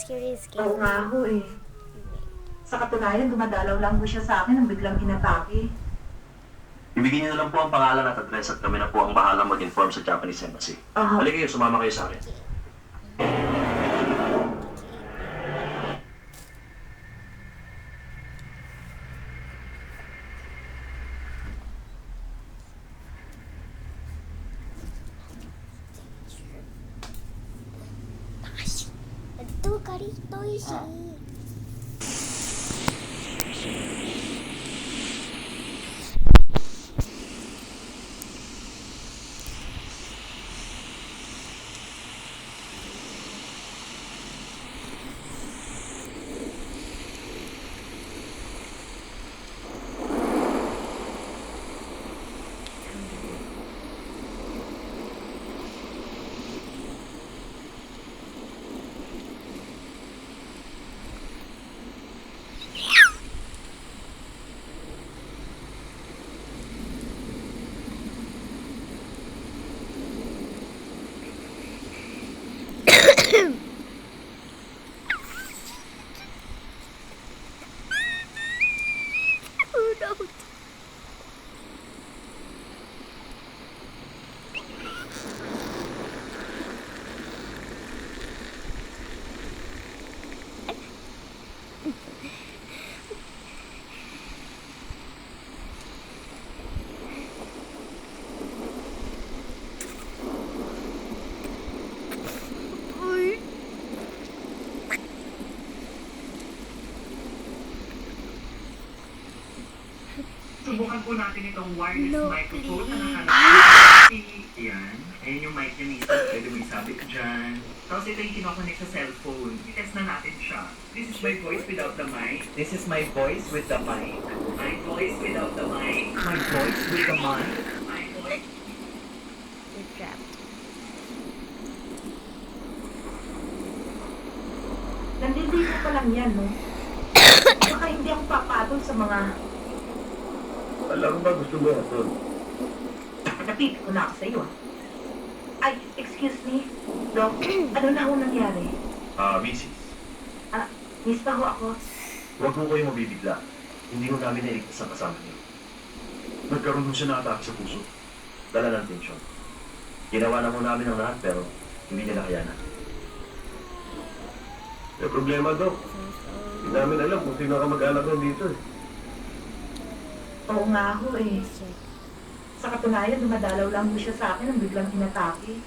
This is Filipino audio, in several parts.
risky. Oo nga ho eh. Sa katunayan, dumadalaw lang ho siya sa akin nang biglang inatake. Ibigin niyo na lang po ang pangalan at address at kami na po ang bahala mag-inform sa Japanese Embassy. Aha. Halika kayo, sumama kayo sa akin. Ito, karito isi. Subukan po natin itong wireless No, microphone na please. nakalagay. Yan. Ayan yung mic niya mismo. Pwede mo isabit dyan. Tapos ito yung kinoconnect sa cellphone. I-test na natin siya. This is my voice without the mic. This is my voice with the mic. My voice without the mic. My voice with the mic. My voice. You're trapped. Nandito pa lang yan, no? Baka hindi ako papatol sa mga... Alam ba gusto mo ako? Napit ko na ako sa iyo. Ay, excuse me. Doc, ano na ho nangyari? Mrs. Miss pa ho ako. Huwag mo kayo mabibigla. Hindi ko namin nailigtas ang kasama niyo. Nagkaroon mo siya na atake sa puso. Dala ng tensyon. Ginawa na mo namin ang lahat pero hindi niya nakayanan. May problema, Doc. Hindi namin alam kung sino ka mag-anak nun dito eh. Oo nga ho eh. Sa katunayan, dumadalaw lang ho siya sa akin nang biglang inatake.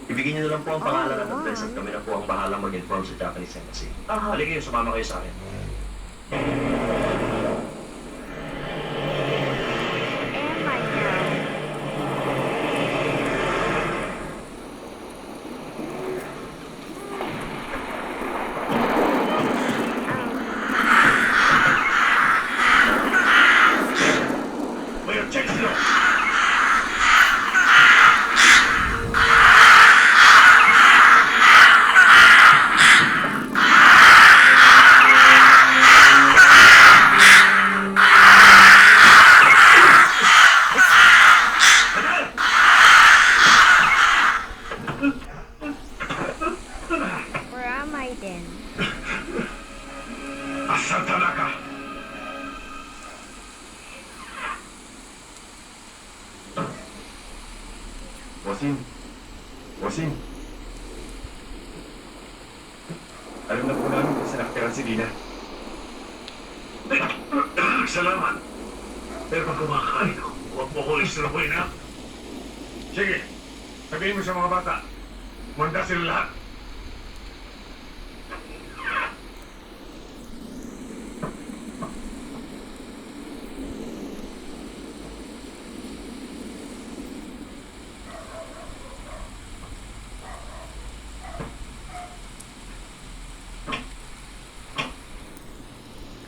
Ibigin niyo na lang po ang pangalan at address at kami na po ang bahala mag-inform sa Japanese Embassy. Aha. Halika kayo, sumama kayo sa akin. Am I now? Mayor, check sila! Where am I then? Asa talaga? Wasim. Wasim. Alam na po namin kung saan nakatira si Dina. Salamat. Pero pag kumakain ako, huwag mo ko istroboy na. Sige, sabihin mo sa mga bata. Manda sila lahat.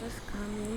Who's coming?